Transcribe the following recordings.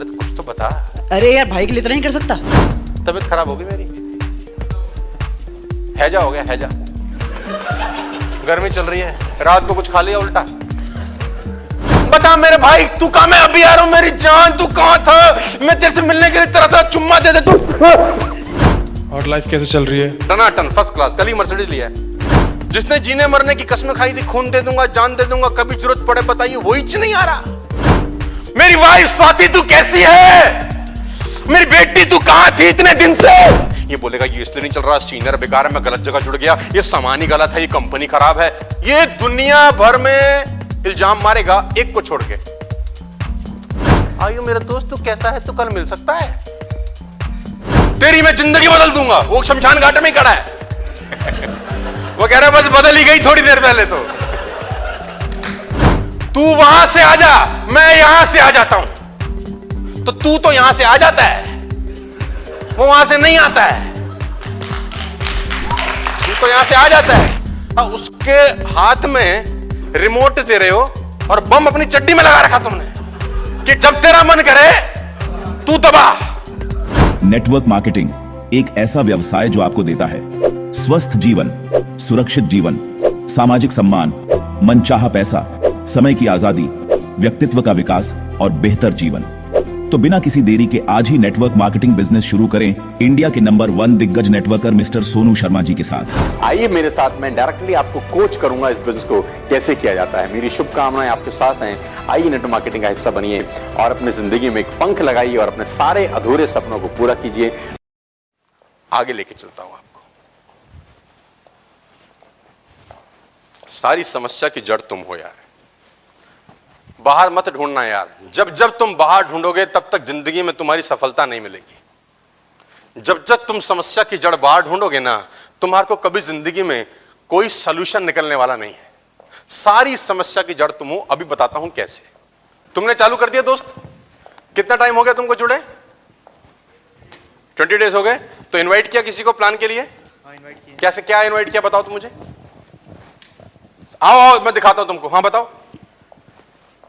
अरे तो कुछ तो बता। अरे यार भाई के लिए इतना नहीं कर सकता? तबीयत खराब होगी मेरी, हैजा हो गया हैजा, गर्मी चल रही है, रात को कुछ खा लिया उल्टा। बता मेरे भाई तू कहां? मैं अभी आ रहा हूं मेरी जान, तू कहां था? मैं तेरे से मिलने के लिए तरह तरह चुम्मा दे दे तू। और लाइफ कैसे चल रही है? टनाटन फर्स्ट क्लास। कल ही मर्सिडीज लिया है। जिसने जीने मरने की कसम खाई थी, खून दे दूंगा, जान दे दूंगा, कभी जरूरत पड़े बताइए, वही च नहीं आ रहा। मेरी वाइफ स्वाति तू कैसी है? मेरी बेटी तू कहां थी इतने दिन से? ये बोलेगा ये इसलिए नहीं चल रहा, सीनियर बेकार है, मैं गलत जगह जुड़ गया, ये सामान ही गलत है, ये कंपनी खराब है। ये दुनिया भर में इल्जाम मारेगा एक को छोड़ के। आयु मेरा दोस्त तू कैसा है, तू कल मिल सकता है? तेरी मैं जिंदगी बदल दूंगा। वो शमशान घाट में खड़ा है। वो कह रहा है बस बदल ही गई थोड़ी देर पहले तो। तू वहां से आ जा, मैं यहां से आ जाता हूं। तो तू तो यहां से आ जाता है, वो वहां से नहीं आता है। तू तो यहां से आ जाता है, उसके हाथ में रिमोट दे रहे हो और बम अपनी चड्डी में लगा रखा तुमने कि जब तेरा मन करे तू दबा। नेटवर्क मार्केटिंग एक ऐसा व्यवसाय जो आपको देता है स्वस्थ जीवन, सुरक्षित जीवन, सामाजिक सम्मान, मनचाहा पैसा, समय की आजादी, व्यक्तित्व का विकास और बेहतर जीवन। तो बिना किसी देरी के आज ही नेटवर्क मार्केटिंग बिजनेस शुरू करें इंडिया के नंबर 1 दिग्गज नेटवर्कर मिस्टर सोनू शर्मा जी के साथ। आइए मेरे साथ, मैं डायरेक्टली आपको कोच करूंगा इस बिजनेस को कैसे किया जाता है। मेरी शुभकामनाएं आपके साथ हैं। आइए नेटवर्क मार्केटिंग का हिस्सा बनिए और अपनी जिंदगी में एक पंख लगाइए और अपने सारे अधूरे सपनों को पूरा कीजिए। आगे लेके चलता हूं आपको। सारी समस्या की जड़ तुम हो यार, बाहर मत ढूंढना यार। जब जब तुम बाहर ढूंढोगे तब तक जिंदगी में तुम्हारी सफलता नहीं मिलेगी। जब जब तुम समस्या की जड़ बाहर ढूंढोगे ना, तुम्हारे को कभी जिंदगी में कोई सलूशन निकलने वाला नहीं है। सारी समस्या की जड़ तुम हो। अभी बताता हूं कैसे। तुमने चालू कर दिया दोस्त? कितना टाइम हो गया तुमको जुड़े? 20 डेज हो गए। तो इनवाइट किया किसी को प्लान के लिए? इनवाइट किया। कैसे क्या इनवाइट किया बताओ तो मुझे। आओ आओ मैं दिखाता हूं तुमको। हाँ बताओ।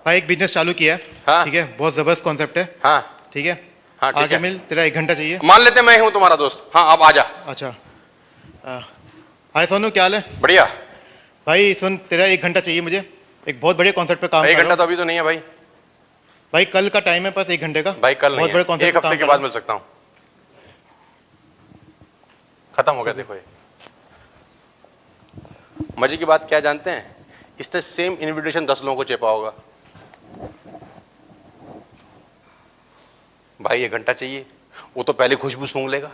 भाई एक बिजनेस चालू किया है। हाँ। ठीक है, बहुत जबरदस्त कॉन्सेप्ट है। हाँ ठीक है। हाँ ठीक आगे है। मिल, तेरा 1 घंटा चाहिए। मान लेते मैं हूं तुम्हारा दोस्त। हाँ अब आजा। अच्छा। हाय सोनू, क्या हाल है? बढ़िया। भाई सुन, तेरा 1 घंटा चाहिए मुझे। एक बहुत बड़े कॉन्सेप्ट पे काम 1 कर घंटा रहा तो अभी तो नहीं है भाई। हूं। भाई कल का टाइम है बस 1 घंटे का। भाई कल बहुत नहीं बड़े है, कॉन्सेप्ट 1 हफ्ते के बाद मिल सकता हूं। खत्म हो गया। देखो ये मजे की बात क्या जानते हैं, इसने सेम इनविटेशन 10 लोगों को चेपा होगा। भाई 1 घंटा चाहिए, वो तो पहले खुशबू सूंघ लेगा।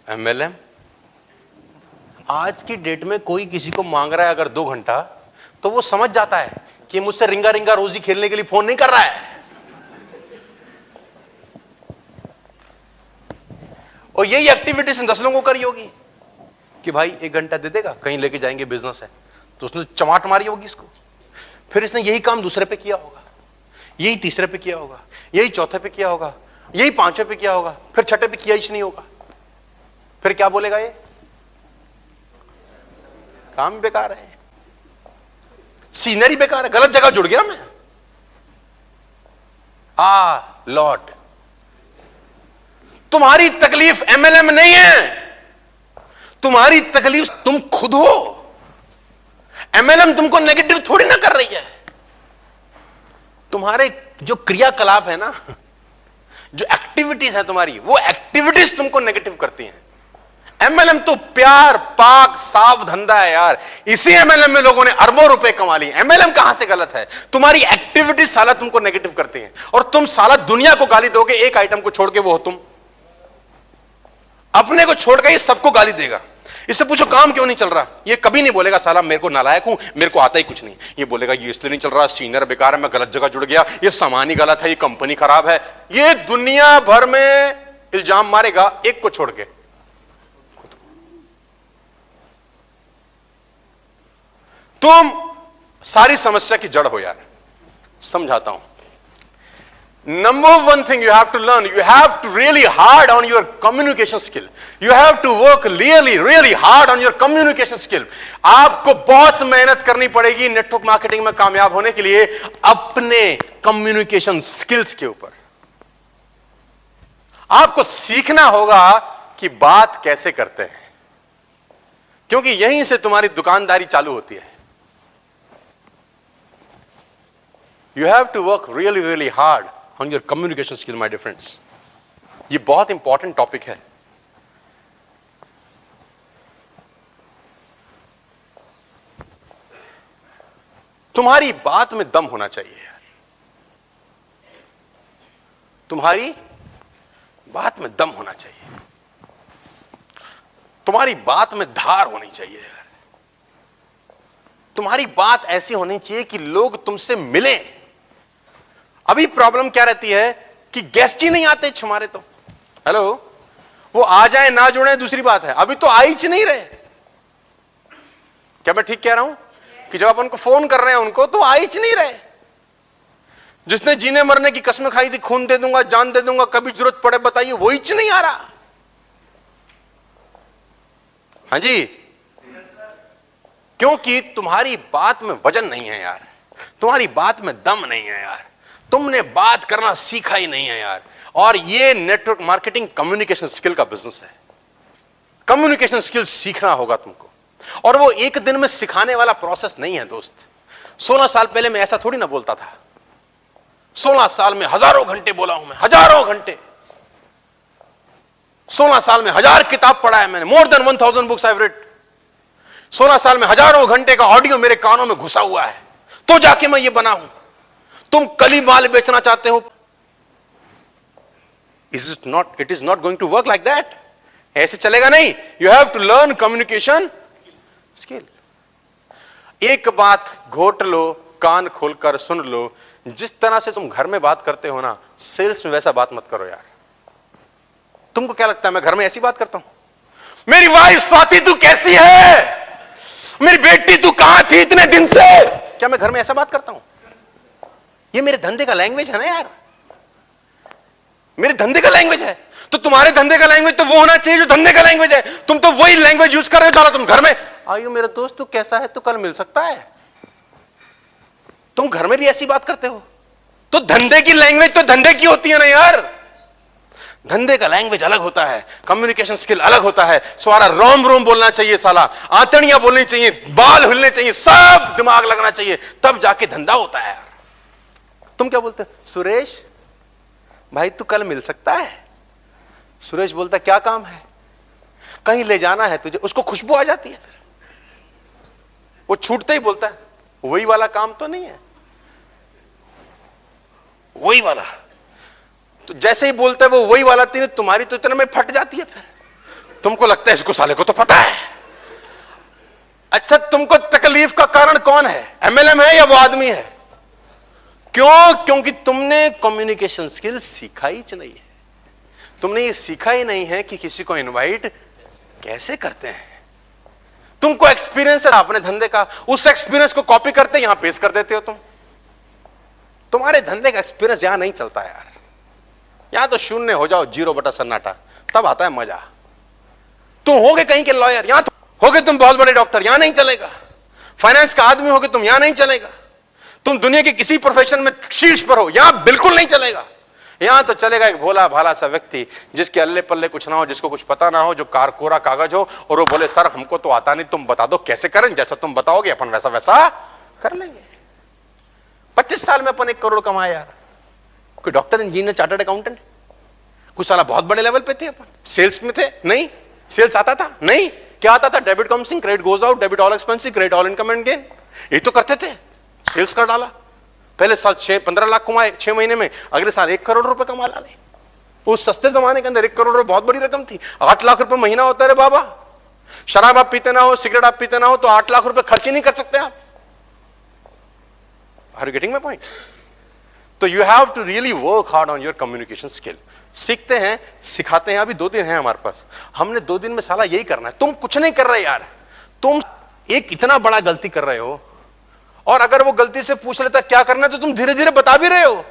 MLM आज की डेट में कोई किसी को मांग रहा है अगर 2 घंटा, तो वो समझ जाता है कि मुझसे रिंगा रिंगा रोजी खेलने के लिए फोन नहीं कर रहा है। और यही एक्टिविटी से 10 लोगों को करी होगी कि भाई 1 घंटा दे देगा, कहीं लेके जाएंगे, बिजनेस है। तो उसने चमाट मारी होगी इसको। फिर इसने यही काम दूसरे पे किया होगा, यही तीसरे पे किया होगा, यही चौथे पे किया होगा, यही 5वें पे किया होगा, फिर 6ठे पे किया ही नहीं होगा। फिर क्या बोलेगा ये? काम बेकार है, सीनरी बेकार है, गलत जगह जुड़ गया मैं। लॉर्ड, तुम्हारी तकलीफ MLM नहीं है, तुम्हारी तकलीफ तुम खुद हो। MLM तुमको नेगेटिव थोड़ी ना कर रही है। तुम्हारे जो क्रियाकलाप है ना, जो एक्टिविटीज है तुम्हारी, वो एक्टिविटीज तुमको नेगेटिव करती हैं। MLM तो प्यार पाक साफ धंधा है यार। इसी MLM में लोगों ने अरबों रुपए कमा लिए। MLM कहां से गलत है? तुम्हारी एक्टिविटीज साला तुमको नेगेटिव करती हैं और तुम साला दुनिया को गाली दोगे एक आइटम को छोड़ के, वो हो तुम। अपने को छोड़ के ये सबको गाली देगा। इससे पूछो काम क्यों नहीं चल रहा? ये कभी नहीं बोलेगा साला मेरे को नालायक हूं, मेरे को आता ही कुछ नहीं। ये बोलेगा ये इसलिए नहीं चल रहा, सीनियर बेकार है, मैं गलत जगह जुड़ गया, ये सामान ही गलत है, ये कंपनी खराब है। ये दुनिया भर में इल्जाम मारेगा एक को छोड़ के। तुम सारी समस्या की जड़ हो यार। समझाता हूं। Number 1 thing you have to learn, you have to really hard on your communication skill. You have to work really hard on your communication skill. आपको बहुत मेहनत करनी पड़ेगी नेटवर्क मार्केटिंग में कामयाब होने के लिए अपने कम्युनिकेशन स्किल्स के ऊपर। आपको सीखना होगा कि बात कैसे करते हैं, क्योंकि यहीं से तुम्हारी दुकानदारी चालू होती है। You have to work really really hard on your communication skill my dear friends. ये बहुत इंपॉर्टेंट टॉपिक है। तुम्हारी बात में दम होना चाहिए यार, तुम्हारी बात में दम होना चाहिए, तुम्हारी बात में धार होनी चाहिए यार, तुम्हारी बात ऐसी होनी चाहिए कि लोग तुमसे मिले। अभी प्रॉब्लम क्या रहती है कि गेस्ट ही नहीं आते हमारे, तो हेलो, वो आ जाए ना जुड़े दूसरी बात है, अभी तो आ ही नहीं रहे। क्या मैं ठीक कह रहा हूं कि जब आप उनको फोन कर रहे हैं उनको तो आ ही नहीं रहे। जिसने जीने मरने की कसम खाई थी, खून दे दूंगा, जान दे दूंगा, कभी जरूरत पड़े बताइए, वो ही नहीं आ रहा। हाँ जी, क्योंकि तुम्हारी बात में वजन नहीं है यार, तुम्हारी बात में दम नहीं है यार, तुमने बात करना सीखा ही नहीं है यार। और ये नेटवर्क मार्केटिंग कम्युनिकेशन स्किल का बिजनेस है। कम्युनिकेशन स्किल सीखना होगा तुमको, और वो एक दिन में सिखाने वाला प्रोसेस नहीं है दोस्त। 16 साल पहले मैं ऐसा थोड़ी ना बोलता था। 16 साल में हजारों घंटे बोला हूं मैं, हजारों घंटे। 16 साल में 1000 किताब पढ़ा है मैंने, more than 1000 books I have read. 16 साल में हजारों घंटे का ऑडियो मेरे कानों में घुसा हुआ है, तो जाके मैं ये बना हूं। तुम कली माल बेचना चाहते हो, it is not going to work like that. ऐसे चलेगा नहीं। You have to learn communication skill. एक बात घोट लो, कान खोलकर सुन लो, जिस तरह से तुम घर में बात करते हो ना, सेल्स में वैसा बात मत करो यार। तुमको क्या लगता है मैं घर में ऐसी बात करता हूं? मेरी वाइफ स्वाति तू कैसी है, मेरी बेटी तू कहां थी इतने दिन से? क्या मैं घर में ऐसा बात करता हूं? ये मेरे धंधे का लैंग्वेज है ना यार, मेरे धंधे का लैंग्वेज है। तो तुम्हारे धंधे का लैंग्वेज तो वो होना चाहिए जो धंधे का लैंग्वेज है। तुम तो वही लैंग्वेज यूज कर रहे हो। तुम घर में आइयो मेरे दोस्त तू कैसा है, तू कल मिल सकता है, तुम घर में भी ऐसी बात करते हो। तो धंधे की लैंग्वेज तो धंधे की होती है ना यार। धंधे का लैंग्वेज अलग होता है, कम्युनिकेशन स्किल अलग होता है। सारा रोम रोम बोलना चाहिए, साला आतड़ियां बोलनी चाहिए, बाल हिलने चाहिए, सब दिमाग लगना चाहिए, तब जाके धंधा होता है यार। तुम क्या बोलते हो? सुरेश भाई तू कल मिल सकता है? सुरेश बोलता क्या काम है? कहीं ले जाना है तुझे। उसको खुशबू आ जाती है, फिर वो छूटते ही बोलता है वही वाला काम तो नहीं है, वही वाला। तो जैसे ही बोलता है वो वही वाला, तुम्हारी तो इतने में फट जाती है। फिर तुमको लगता है इसको साले को तो पता है। अच्छा, तुमको तकलीफ का कारण कौन है? एमएलएम है या वो आदमी है? क्यों? क्योंकि तुमने कम्युनिकेशन स्किल सीखा ही नहीं है। तुमने ये सीखा ही नहीं है कि किसी को इनवाइट कैसे करते हैं। तुमको एक्सपीरियंस है अपने धंधे का, उस एक्सपीरियंस को कॉपी करते यहां पेश कर देते हो तुम। तुम्हारे धंधे का एक्सपीरियंस यहां नहीं चलता यार। यहां तो शून्य हो जाओ, 0 बटा सन्नाटा, तब आता है मजा। तुम होगे कहीं के लॉयर, यहां तो होगे तुम बहुत बड़े डॉक्टर, यहां नहीं चलेगा। फाइनेंस का आदमी होगे तुम, यहां नहीं चलेगा। तुम दुनिया के किसी प्रोफेशन में शीर्ष पर हो, यहां बिल्कुल नहीं चलेगा। यहां तो चलेगा एक भोला भाला सा व्यक्ति जिसके अल्ले पल्ले कुछ ना हो, जिसको कुछ पता ना हो, जो कोरा कागज हो, और वो बोले सर हमको तो आता नहीं, तुम बता दो कैसे करें, जैसा तुम बताओगे अपन वैसा वैसा कर लेंगे। 25 साल में अपन 1 करोड़ कमाए यार। कोई डॉक्टर, इंजीनियर, चार्टर्ड अकाउंटेंट, कुछ साला बहुत बड़े लेवल पे थे अपन। सेल्स में थे? नहीं। सेल्स आता था? नहीं। क्या आता था? Debit comes in, credit goes out, debit all expensive, credit all income and gain, ये तो करते थे। सेल्स कर डाला, पहले साल 15 लाख कमाए 6 महीने में, अगले साल 1 करोड़ रुपए कमा डाले। उस सस्ते जमाने के अंदर 1 करोड़ रुपए बहुत बड़ी रकम थी। 8 लाख रुपए महीना होता है रे बाबा। शराब आप पीते ना हो, सिगरेट आप पीते ना हो, तो 8 लाख रुपए खर्च ही नहीं कर सकते आप। Are you getting my point? तो you have to really work hard on your communication skill. सीखते हैं, सिखाते हैं। अभी 2 दिन है हमारे पास, हमने 2 दिन में साला यही करना है। तुम कुछ नहीं कर रहे यार, तुम एक इतना बड़ा गलती कर रहे हो, और अगर वो गलती से पूछ लेता क्या करना है, तो तुम धीरे धीरे बता भी रहे हो।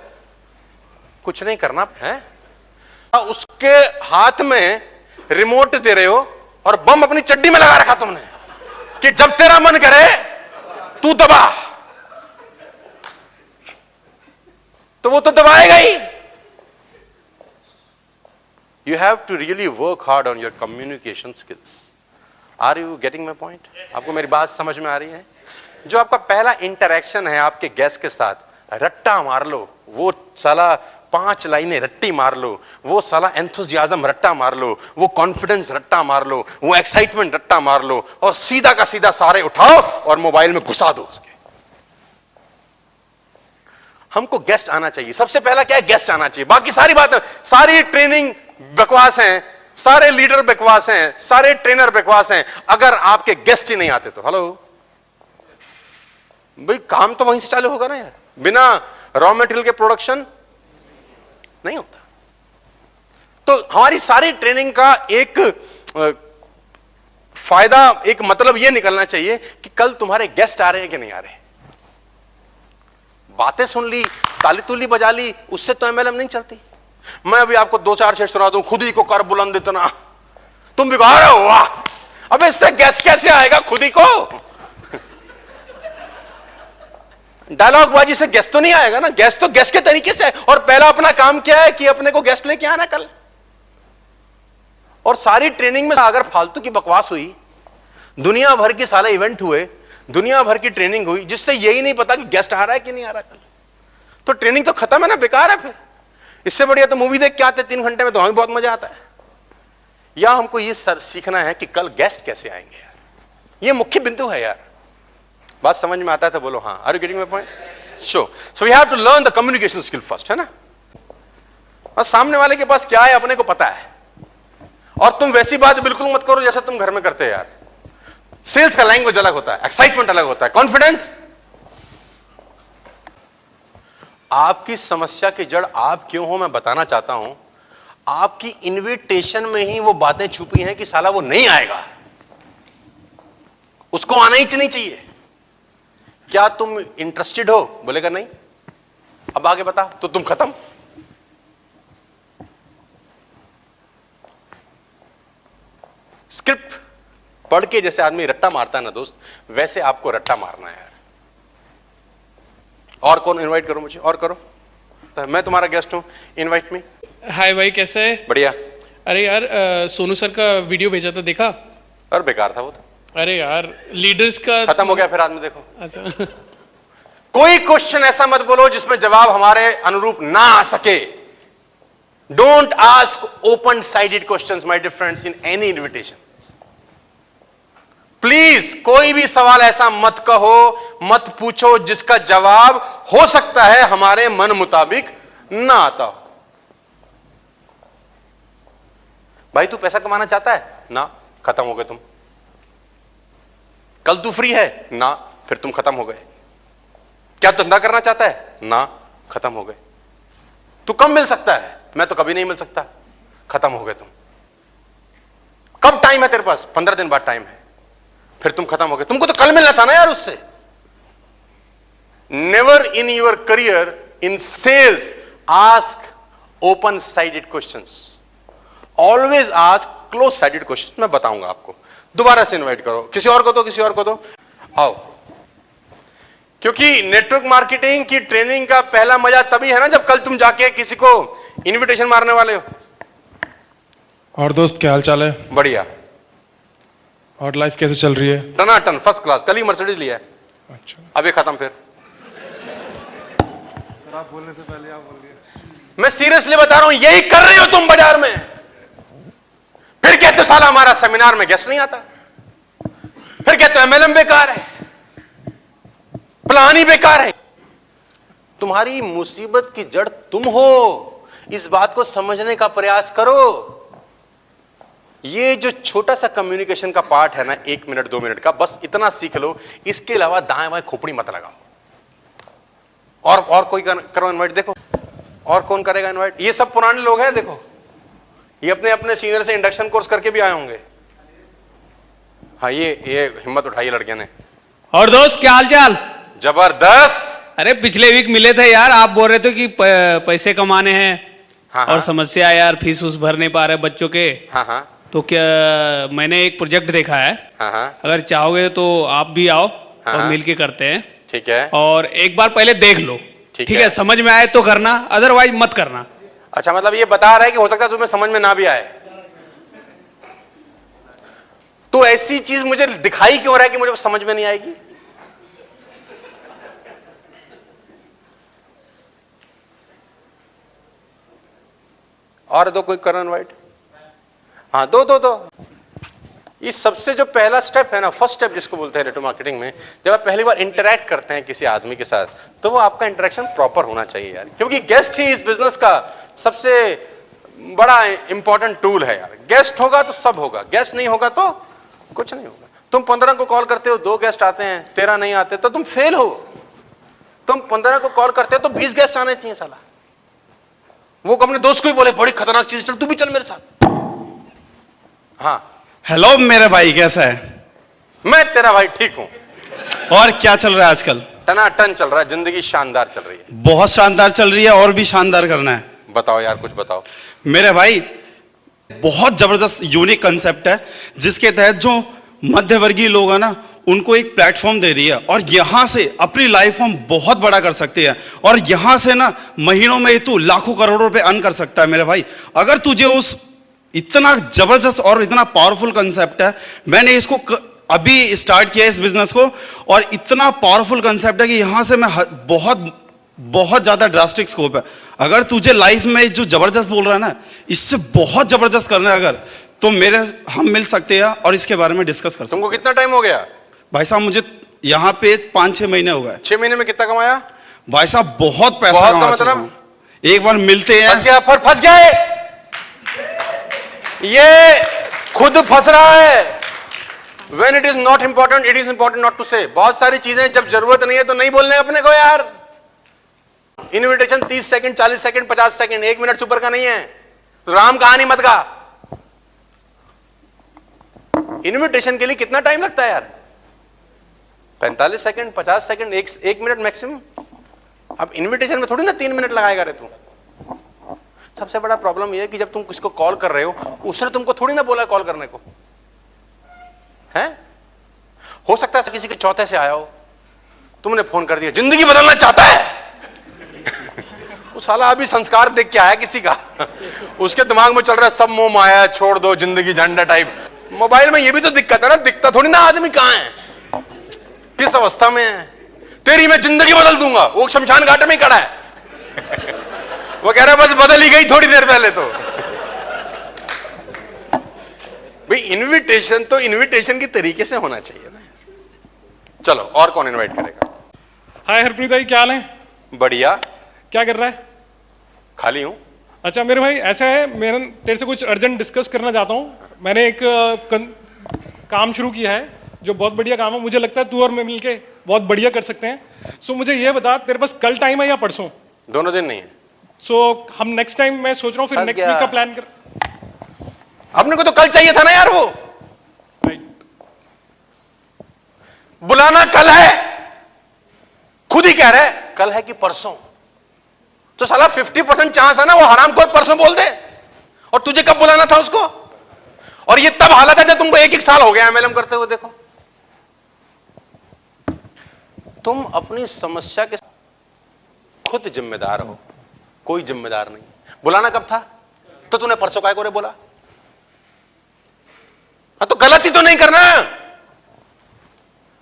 कुछ नहीं करना है, उसके हाथ में रिमोट दे रहे हो और बम अपनी चड्डी में लगा रखा तुमने कि जब तेरा मन करे तू दबा, तो वो तो दबाएगा ही। You have to really work hard on your communication skills. Are you getting my point? आपको मेरी बात समझ में आ रही है? जो आपका पहला इंटरेक्शन है आपके गेस्ट के साथ, रट्टा मार लो, वो साला 5 लाइनें रट्टी मार लो, वो साला एंथुजियाज्म रट्टा मार लो, वो कॉन्फिडेंस रट्टा मार लो, वो एक्साइटमेंट रट्टा मार लो, और सीधा का सीधा सारे उठाओ और मोबाइल में घुसा दो उसके। हमको गेस्ट आना चाहिए, सबसे पहला क्या है, गेस्ट आना चाहिए। बाकी सारी बातें, सारी ट्रेनिंग बकवास हैं, सारे लीडर बकवास हैं, सारे ट्रेनर बकवास हैं, अगर आपके गेस्ट ही नहीं आते तो। हेलो भाई, काम तो वहीं से चालू होगा ना यार, बिना रॉ मटेरियल के प्रोडक्शन नहीं होता। तो हमारी सारी ट्रेनिंग का एक फायदा, एक मतलब यह निकलना चाहिए कि कल तुम्हारे गेस्ट आ रहे हैं कि नहीं आ रहे। बातें सुन ली, ताली तुली बजा ली, उससे तो एमएलएम नहीं चलती। मैं अभी आपको 2-4 शेर सुना दूं, खुद ही को कर बुलंद इतना, तुम बिगाड़ रहे हो, वाह। अबे इससे गेस्ट कैसे आएगा, खुद ही को डायलॉग बाजी से गेस्ट तो नहीं आएगा ना। गेस्ट तो गेस्ट के तरीके से, और पहला अपना काम क्या है कि अपने को गेस्ट लेके आना कल। और सारी ट्रेनिंग में अगर फालतू की बकवास हुई, दुनिया भर के सारे इवेंट हुए, दुनिया भर की ट्रेनिंग हुई, जिससे यही नहीं पता कि गेस्ट आ रहा है कि नहीं आ रहा कल, तो ट्रेनिंग तो खत्म है ना, बेकार है। फिर इससे बढ़िया तो मूवी देख के आते 3 घंटे में, तो हमें बहुत मजा आता है। या हमको ये सीखना है कि कल गेस्ट कैसे आएंगे यार, ये मुख्य बिंदु है यार। बात समझ में आता है तो बोलो हाँ। Are you getting my point? So we have to learn the communication skill first, है ना। और सामने वाले के पास क्या है अपने को पता है, और तुम वैसी बात बिल्कुल मत करो जैसा तुम घर में करते हो यार। सेल्स का लैंग्वेज अलग होता है, एक्साइटमेंट अलग होता है, कॉन्फिडेंस। आपकी समस्या की जड़ आप क्यों हो मैं बताना चाहता हूं। आपकी इनविटेशन में ही वो बातें छुपी हैं कि साला वो नहीं आएगा, उसको आना ही नहीं चाहिए। क्या तुम इंटरेस्टेड हो? बोलेगा नहीं। अब आगे बता, तो तुम खत्म। स्क्रिप्ट पढ़ के जैसे आदमी रट्टा मारता है ना दोस्त, वैसे आपको रट्टा मारना है यार। और कौन इनवाइट करो मुझे, और करो, तो मैं तुम्हारा गेस्ट हूं, इनवाइट मी। हाय भाई, कैसे है? बढ़िया। अरे यार, सोनू सर का वीडियो भेजा था, देखा? और बेकार था वो तो। अरे यार, लीडर्स का खत्म हो गया फिर आदमी, देखो। अच्छा कोई क्वेश्चन ऐसा मत बोलो जिसमें जवाब हमारे अनुरूप ना आ सके। Don't ask open sided questions my dear friends in any invitation. Please कोई भी सवाल ऐसा मत कहो, मत पूछो जिसका जवाब हो सकता है हमारे मन मुताबिक ना आता हो। भाई तू पैसा कमाना चाहता है ना, खत्म हो गए तुम। कल तू फ्री है ना, फिर तुम खत्म हो गए। क्या धंधा करना चाहता है ना, खत्म हो गए। तू कब मिल सकता है? मैं तो कभी नहीं मिल सकता, खत्म हो गए तुम। कब टाइम है तेरे पास? 15 दिन बाद टाइम है, फिर तुम खत्म हो गए। तुमको तो कल मिलना था ना यार उससे। Never in your career in sales ask open sided questions, always ask close sided questions. मैं बताऊंगा आपको। दोबारा से इनवाइट करो, किसी और को दो, किसी और को दो, आओ। क्योंकि नेटवर्क मार्केटिंग की ट्रेनिंग का पहला मजा तभी है ना जब कल तुम जाके किसी को इनविटेशन मारने वाले हो। और दोस्त क्या हाल चाल है? बढ़िया। और लाइफ कैसे चल रही है? टनाटन, फर्स्ट क्लास। कल ही मर्सिडीज लिया है। अच्छा, अब ये खत्म। फिर सर आप बोलने से पहले आप बोल दिए। मैं सीरियसली बता रहा हूं, यही कर रहे हो तुम बाजार में। फिर कहते हो साला हमारा सेमिनार में गेस्ट नहीं आता, फिर कहते हो एमएलएम बेकार है, प्लान ही बेकार है। तुम्हारी मुसीबत की जड़ तुम हो, इस बात को समझने का प्रयास करो। ये जो छोटा सा कम्युनिकेशन का पार्ट है ना, 1 मिनट 2 मिनट का, बस इतना सीख लो। इसके अलावा दाएं बाएं खोपड़ी मत लगाओ। और कोई करो इनवाइट। देखो और कौन करेगा इनवाइट? ये सब पुराने लोग हैं। देखो ये अपने अपने सीनियर से इंडक्शन कोर्स करके भी आए होंगे। हाँ, ये हिम्मत उठाई लड़कियों ने। और दोस्त क्या हाल चाल? जबरदस्त। अरे पिछले वीक मिले थे यार, आप बोल रहे थे कि पैसे कमाने हैं। हाँ, और हाँ। समस्या यार, फीस उस भर नहीं पा रहे बच्चों के। हाँ हाँ तो क्या, मैंने एक प्रोजेक्ट देखा है। हाँ हाँ। अगर चाहोगे तो आप भी आओ हाँ, और हाँ। मिलके करते हैं। ठीक है। और एक बार पहले देख लो, ठीक ठीक है। है? समझ में आए तो करना, अदरवाइज मत करना। अच्छा, मतलब ये बता रहा है कि हो सकता है तुम्हें समझ में ना भी आए। तो ऐसी चीज मुझे दिखाई क्यों रहा है कि मुझे समझ में नहीं आएगी? और दो कोई करण वाइट। हाँ, दो इस सबसे जो पहला स्टेप है ना, फर्स्ट स्टेप जिसको बोलते हैं नेटवर्क मार्केटिंग में, जब आप पहली बार इंटरैक्ट करते हैं किसी आदमी के साथ, तो वो आपका इंटरेक्शन प्रॉपर होना चाहिए यार, क्योंकि गेस्ट ही इस बिजनेस का सबसे बड़ा इंपॉर्टेंट टूल है यार। गेस्ट होगा तो सब होगा, गेस्ट नहीं होगा तो कुछ नहीं होगा। तुम 15 को कॉल करते हो, 2 गेस्ट आते हैं, 13 नहीं आते, तो तुम फेल हो। तुम 15 को कॉल करते हो तो 20 गेस्ट आने चाहिए साला। वो अपने दोस्त को ही बोले बड़ी खतरनाक चीज, चल तू भी चल मेरे साथ। हाँ, हेलो मेरे भाई, कैसा है? मैं तेरा भाई ठीक हूं। और क्या चल रहा है आजकल? टनाटन चल रहा है, जिंदगी शानदार चल रही है। बहुत शानदार चल रही है, और भी शानदार करना है। बताओ यार, कुछ बताओ। मेरे भाई, बहुत जबरदस्त यूनिक कंसेप्ट है, जिसके तहत जो मध्यवर्गीय लोग हैं ना, उनको एक प्लेटफॉर्म दे रही है, और यहां से अपनी लाइफ हम बहुत बड़ा कर सकते हैं। और यहां से ना महीनों में तू लाखों करोड़ों रुपए अर्न कर सकता है मेरे भाई, अगर तुझे उस इतना जबरदस्त और इतना पावरफुल कंसेप्ट है। मैंने इसको अभी स्टार्ट किया इस बिजनेस को, और इतना पावरफुल कंसेप्ट है कि यहां से मैं बहुत ज्यादा ड्रास्टिक स्कोप है। अगर तुझे लाइफ में जो जबरदस्त बोल रहा है ना, इससे बहुत जबरदस्त करना है अगर, तो हम मिल सकते हैं और इसके बारे में डिस्कस कर सकते हैं। तुमको कितना टाइम हो गया? भाई साहब, मुझे यहाँ पे 5-6 महीने हो गए। 6 महीने में कितना कमाया? भाई साहब, बहुत पैसा बहुत कमा का चुका मतलब? हूं। एक बार मिलते हैं। फंस गया ये खुद फंस रहा है। When it is not important, it is important not to say. बहुत सारी चीजें जब जरूरत नहीं है तो नहीं बोलने अपने को यार। Invitation 30 second, 40 second, 50 second, 1 minute super का नहीं है। तो राम कहानी मत गा। इन्विटेशन के लिए कितना टाइम लगता है यार? 45 सेकंड, 50 सेकंड, 1 मिनट मैक्सिमम। अब इन्विटेशन में थोड़ी ना 3 मिनट लगाएगा रे तू। सबसे बड़ा प्रॉब्लम यह है कि जब तुम किसको कॉल कर रहे हो, उसने तुमको थोड़ी ना बोला कॉल करने को है। हो सकता है किसी के चौथे से आया हो, तुमने फोन कर दिया, जिंदगी बदलना चाहता है। वो साला अभी संस्कार देख के आया किसी का, उसके दिमाग में चल रहा है सब मोह माया, छोड़ दो जिंदगी झंडा टाइप। मोबाइल में ये भी तो दिक्कत है ना, दिखता थोड़ी ना आदमी कहां है, किस अवस्था में है। तेरी मैं जिंदगी बदल दूंगा, वो शमशान घाट में ही खड़ा है। वो कह रहा है बस बदल ही गई थोड़ी देर पहले तो। भाई इनविटेशन तो इनविटेशन के तरीके से होना चाहिए ना। चलो, और कौन इनवाइट करेगा? हाय हरप्रीत भाई, क्या हाल है? बढ़िया। क्या कर रहा है? खाली हूं। अच्छा मेरे भाई, ऐसा है, मैं तेरे से कुछ अर्जेंट डिस्कस करना चाहता हूँ। मैंने एक काम शुरू किया है जो बहुत बढ़िया काम है। मुझे लगता है तू और मैं मिलके बहुत बढ़िया कर सकते हैं। सो मुझे ये बता, तेरे पास कल टाइम है या परसों? दोनों दिन नहीं है। सो हम नेक्स्ट टाइम, मैं सोच रहा हूँ फिर नेक्स्ट वीक का प्लान कर। अपने को तो कल चाहिए था ना यार। वो बुलाना कल है, खुद ही कह रहे कल है कि परसों। तो साला 50% चांस है ना वो हराम को परसों बोल दे। और तुझे कब बुलाना था उसको? और ये तब हालत है जब तुमको 1 साल हो गया एमएलएम करते हुए। देखो, तुम अपनी समस्या के खुद जिम्मेदार हो, कोई जिम्मेदार नहीं। बुलाना कब था? तो तूने परसों काय को बोला? हाँ, तो गलती तो नहीं करना।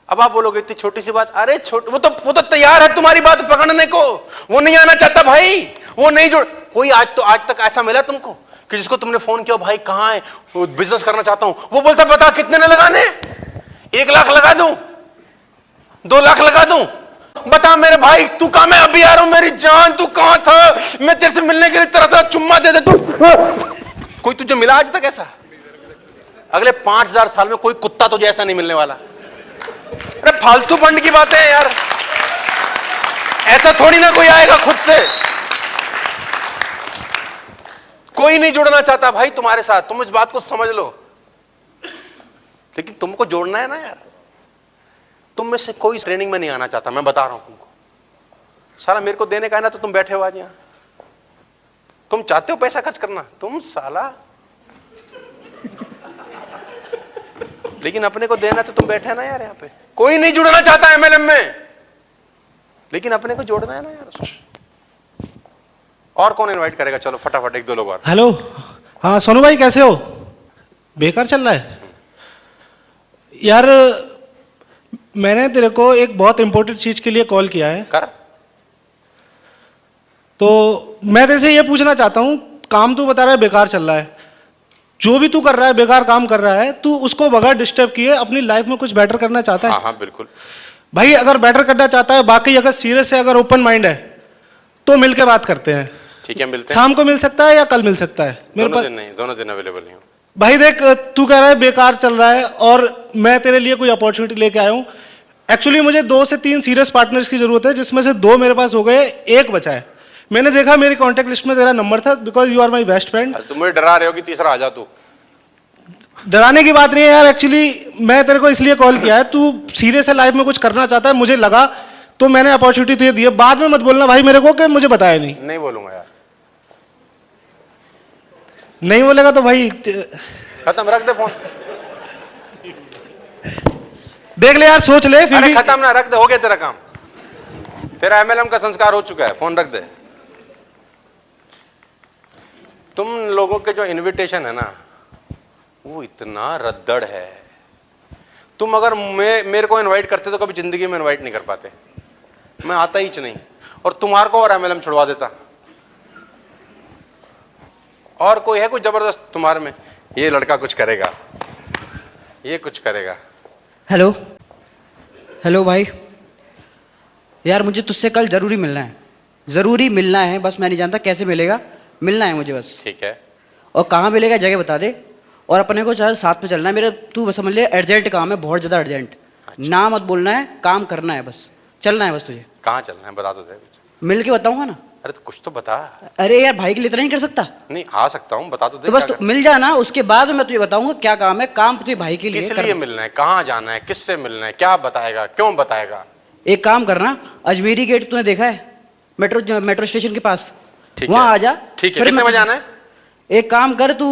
अब आप बोलोगे इतनी छोटी सी बात, अरे वो तो तैयार है तुम्हारी बात पकड़ने को। वो नहीं आना चाहता भाई, वो नहीं जुड़। कोई आज तक ऐसा मिला तुमको कि जिसको तुमने फोन किया, भाई कहां है, वो बिजनेस करना चाहता हूं, वो बोलता बता कितने ने लगाने? 1 लाख लगा दूं, 2 लाख लगा दूं? बता मेरे भाई, तू कहां? मैं अभी आ रहा हूं मेरी जान, तू कहां था? मैं तेरे से मिलने के लिए तरह चुम्मा दे तू। कोई तुझे मिला आज तक ऐसा? अगले 5000 साल में कोई कुत्ता तुझे ऐसा नहीं मिलने वाला। अरे फालतू फंड की बातें हैं यार, ऐसा थोड़ी ना कोई आएगा खुद से। कोई नहीं जुड़ना चाहता भाई तुम्हारे साथ, तुम इस बात को समझ लो। लेकिन तुमको जोड़ना है ना यार। तुम में से कोई ट्रेनिंग में नहीं आना चाहता, मैं बता रहा हूं तुमको। साला मेरे को देने का है ना, तो तुम बैठे हो आज यहां। तुम चाहते हो पैसा खर्च करना, तुम साला, लेकिन अपने को देना तो तुम बैठे हैं ना यार यहाँ पे। कोई नहीं जुड़ना चाहता एमएलएम में, लेकिन अपने को जोड़ना है ना यार उसको। और कौन इनवाइट करेगा? चलो फटाफट एक दो लोग और। हेलो, हाँ सोनू भाई कैसे हो? बेकार चल रहा है यार। मैंने तेरे को एक बहुत इंपॉर्टेंट चीज के लिए कॉल किया है। कर। तो मैं तेरे से ये पूछना चाहता हूँ, काम तू बता रहा है बेकार चल रहा है, जो भी तू कर रहा है बेकार काम कर रहा है, तू उसको बगैर डिस्टर्ब किए अपनी लाइफ में कुछ बेटर करना चाहता है? हाँ हाँ बिल्कुल भाई, अगर बेटर करना चाहता है, बाकी अगर सीरियस है, अगर ओपन माइंड है, तो मिलके बात करते हैं। ठीक है, मिलते हैं। शाम को मिल सकता है या कल मिल सकता है? दोनों दिन नहीं, दोनों दिन अवेलेबल नहीं हूँ। भाई देख, तू कह रहा है बेकार चल रहा है और मैं तेरे लिए कोई अपॉर्चुनिटी लेके आया हूँ। एक्चुअली मुझे 2 से 3 सीरियस पार्टनर्स की जरूरत है, जिसमें से 2 मेरे पास हो गए, 1 बचा है। मैंने देखा मेरी कॉन्टेक्ट लिस्ट में तेरा नंबर था, because you are my best friend. तुम मुझे डरा रहे हो कि तीसरा आ जा तू। डराने की बात नहीं है यार, एक्चुअली मैं तेरे को इसलिए कॉल किया है, तू सीरियस है, लाइफ में कुछ करना चाहता है, मुझे लगा, तो मैंने अपॉर्चुनिटी तुझे दी है। बाद में मत बोलना भाई मेरे को कि मुझे बताया नहीं। नहीं बोलूंगा यार। नहीं बोलेगा तो भाई खत्म, रख दे फोन। देख ले यार, सोच ले फिर अरे भी। खत्म ना, रख दे, हो गया तेरा काम। तेरा एमएलएम का संस्कार हो चुका है, फोन रख दे। तुम लोगों के जो इनविटेशन है ना, वो इतना रद्दड़ है। तुम अगर मेरे को इनवाइट करते तो कभी जिंदगी में इनवाइट नहीं कर पाते। मैं आता ही नहीं, और तुम्हारे को और एमएलएम छुड़वा देता। और कोई है कोई जबरदस्त तुम्हारे में? ये लड़का कुछ करेगा, ये कुछ करेगा। हेलो हेलो भाई, यार मुझे तुझसे कल जरूरी मिलना है, जरूरी मिलना है। बस मैं नहीं जानता कैसे मिलेगा, मिलना है मुझे बस। ठीक है। और कहाँ मिलेगा जगह बता दे, और अपने को चाहे साथ में चलना है मेरे। तू बस समझ ले, अर्जेंट काम है, बहुत ज़्यादा अर्जेंट। ना मत बोलना है, काम करना है, बस चलना है बस तुझे। कहाँ चलना है बता तो दे। मिल के बताऊंगा ना। अरे तो कुछ तो बता। अरे यार भाई के लिए इतना नहीं कर सकता? नहीं आ सकता हूँ, बता तो दे। तो बस क्या तो मिल जाना, उसके बाद मैं तुझे बताऊंगा क्या काम है। काम तुझे भाई के लिए किस करना। लिए मिलना है, कहाँ जाना है, किससे मिलना है, क्या बताएगा, क्यों बताएगा? एक काम करना, अजमेरी गेट तूने देखा है, मेट्रो स्टेशन के पास, ठीक वहां है। आ जा। ठीक है, फिर कितने मैं- बजे आना है? एक काम कर, तू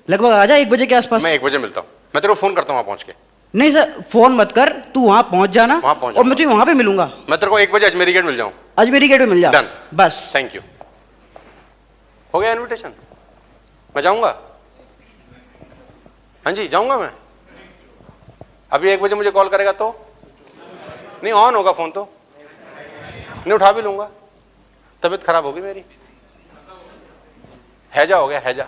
लगभग आ जा 1 बजे के आसपास। मैं 1 बजे मिलता हूँ, मैं तेरे को फोन करता हूँ वहां पहुंच के। नहीं सर, फोन मत कर, तू वहां पहुंच जाना, वहां पहुंच और मैं तुझे वहां पे मिलूंगा। मैं तेरे को 1 बजे अजमेरी गेट मिल जाऊँ। अजमेरी गेट पे मिल जा। Done. बस। Thank you. हो गया इनविटेशन? मैं जाऊंगा। हाँ जी जाऊंगा मैं। अभी 1 बजे मुझे कॉल करेगा तो नहीं, ऑन होगा फोन तो नहीं उठा भी लूंगा। तबीयत खराब होगी मेरी, हैजा हो गया, हैजा।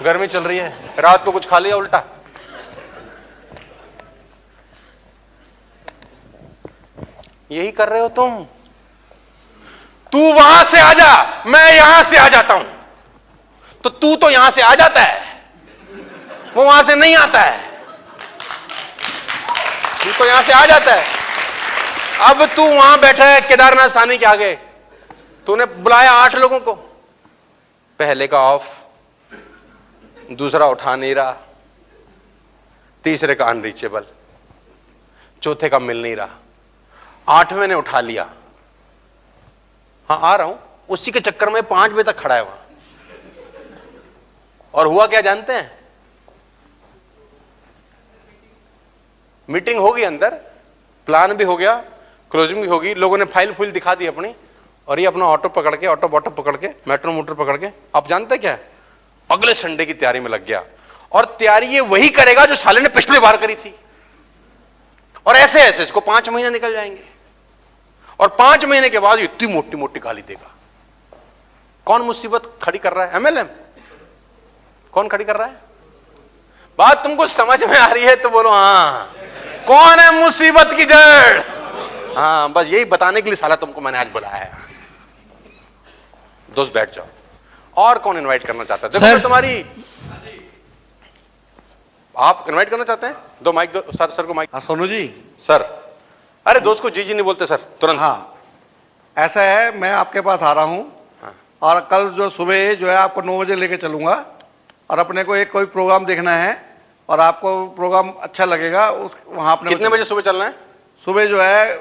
गर्मी चल रही है, रात को कुछ खा लिया उल्टा। यही कर रहे हो तुम। तू वहां से आ जा, मैं यहां से आ जाता हूं। तो तू तो यहां से आ जाता है, वो वहां से नहीं आता है। तू तो यहां से आ जाता है। अब तू वहां बैठा है केदारनाथ सानी के आगे, तूने बुलाया 8 लोगों को, पहले का ऑफ, दूसरा उठा नहीं रहा, तीसरे का अनरीचेबल, चौथे का मिल नहीं रहा, 8वें ने उठा लिया। हाँ आ रहा हूं, उसी के चक्कर में 5 बजे तक खड़ा है वहां। और हुआ क्या जानते हैं? मीटिंग होगी अंदर, प्लान भी हो गया, क्लोजिंग भी होगी, लोगों ने फाइल फुल दिखा दी अपनी, और ये अपना ऑटो पकड़ के, ऑटो बॉटो पकड़ के, मेट्रो मोटर पकड़ के, आप जानते क्या है, अगले संडे की तैयारी में लग गया। और तैयारी ये वही करेगा जो साले ने पिछले बार करी थी। और ऐसे ऐसे इसको 5 महीने निकल जाएंगे, और 5 महीने के बाद इतनी मोटी मोटी गाली देगा। कौन मुसीबत खड़ी कर रहा है? एमएलएम। कौन खड़ी कर रहा है? बात तुमको समझ में आ रही है तो बोलो हाँ। कौन है मुसीबत की जड़? हाँ, बस यही बताने के लिए साला तुमको मैंने आज बुलाया है। दोस्त बैठ जाओ। और कौन इनवाइट करना चाहता है? देखो मैं तुम्हारी, आप इनवाइट करना चाहते हैं? दो माइक दो सर, सर को माइक। हाँ सोनू जी। सर, अरे दोस्त को जी जी नहीं बोलते सर, तुरंत। हाँ ऐसा है, मैं आपके पास आ रहा हूँ, और कल जो सुबह जो है आपको 9 बजे लेके चलूंगा, और अपने को एक कोई प्रोग्राम देखना है, और आपको प्रोग्राम अच्छा लगेगा उस वहाँ अपने। कितने बजे सुबह चलना है? सुबह जो है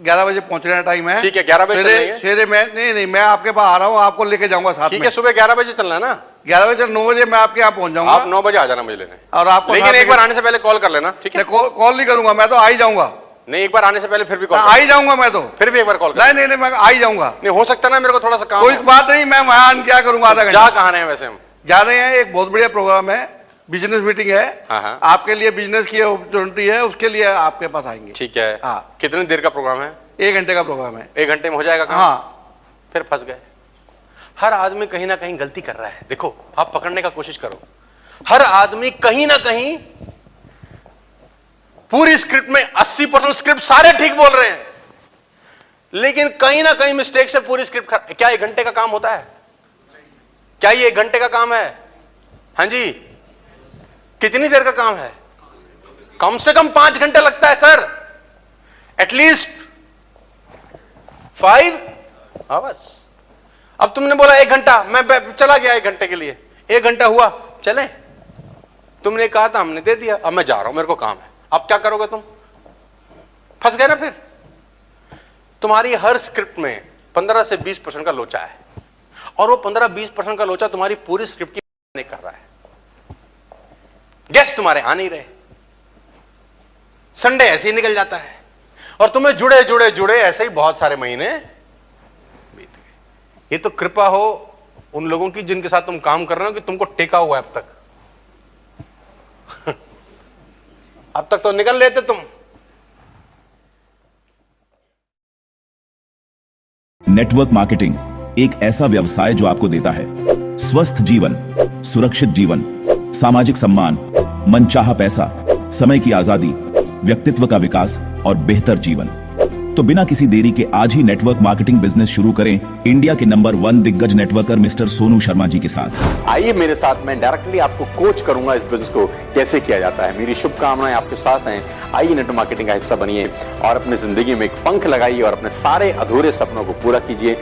11 बजे पहुंचने का टाइम है। ठीक है, 11 बजे चलेंगे। सवेरे मैं नहीं, मैं आपके पास आ रहा हूँ, आपको लेके जाऊंगा साथ में। ठीक है, सुबह 11 बजे चलना है ना? 11 बजे 9 बजे मैं आपके यहाँ पहुंच जाऊंगा। आप 9 बजे आ जाना मुझे लेने। और आपको लेकिन एक बार आने से पहले कॉल कर लेना, ठीक है? कॉल नहीं करूंगा, मैं तो आ ही जाऊंगा। नहीं, एक बार आने से पहले फिर भी कॉल आ ही जाऊंगा मैं तो। फिर भी एक बार कॉल नहीं नहीं, मैं आ ही जाऊंगा। नहीं हो सकता ना, मेरे को थोड़ा सा काम कोई हो। बात नहीं, मैं वहां क्या करूंगा आधा घंटा। जा कहाँ रहे हैं वैसे हम? जा रहे हैं, एक बहुत बढ़िया प्रोग्राम है, बिजनेस मीटिंग है। हाँ। आपके लिए बिजनेस की अपॉर्चुनिटी है, उसके लिए आपके पास आएंगे। ठीक है। हाँ। कितनी देर का प्रोग्राम है? 1 घंटे का प्रोग्राम है। 1 घंटे में हो जाएगा काम? हाँ। फिर फंस गए। हर आदमी कहीं ना कहीं गलती कर रहा है। देखो, आप पकड़ने का कोशिश करो। हर आदमी कहीं ना कहीं, पूरी स्क्रिप्ट में 80% स्क्रिप्ट सारे ठीक बोल रहे हैं, लेकिन कहीं ना कहीं मिस्टेक से पूरी स्क्रिप्ट क्या 1 घंटे का काम होता है? क्या ये 1 घंटे का काम है? हाँ जी, कितनी देर का काम है? कम से कम 5 घंटे लगता है सर, एटलीस्ट 5 आवर्स। अब तुमने बोला 1 घंटा, मैं चला गया 1 घंटे के लिए। 1 घंटा हुआ, चले, तुमने कहा था, हमने दे दिया, अब मैं जा रहा हूं, मेरे को काम है। अब क्या करोगे तुम? फंस गए ना फिर। तुम्हारी हर स्क्रिप्ट में 15 से 20% का लोचा है, और वो 15-20% का लोचा तुम्हारी पूरी स्क्रिप्ट की नहीं कर रहा है। गेस्ट तुम्हारे आ नहीं रहे, संडे ऐसे ही निकल जाता है, और तुम्हें जुड़े जुड़े जुड़े ऐसे ही बहुत सारे महीने बीत गए। ये तो कृपा हो उन लोगों की जिनके साथ तुम काम कर रहे हो कि तुमको टेका हुआ है अब तक। अब तक तो निकल लेते तुम। नेटवर्क मार्केटिंग एक ऐसा व्यवसाय जो आपको देता है स्वस्थ जीवन, सुरक्षित जीवन, सामाजिक सम्मान, मनचाहा पैसा, समय की आजादी, व्यक्तित्व का विकास और बेहतर जीवन। तो बिना किसी देरी के आज ही नेटवर्क मार्केटिंग बिजनेस शुरू करें इंडिया के नंबर 1 दिग्गज नेटवर्कर मिस्टर सोनू शर्मा जी के साथ। आइए मेरे साथ, मैं डायरेक्टली आपको कोच करूंगा इस बिजनेस को कैसे किया जाता है। मेरी शुभकामनाएं आपके साथ हैं। आइए नेटवर्क मार्केटिंग का हिस्सा बनिए और अपनी जिंदगी में एक पंख लगाइए और अपने सारे अधूरे सपनों को पूरा कीजिए।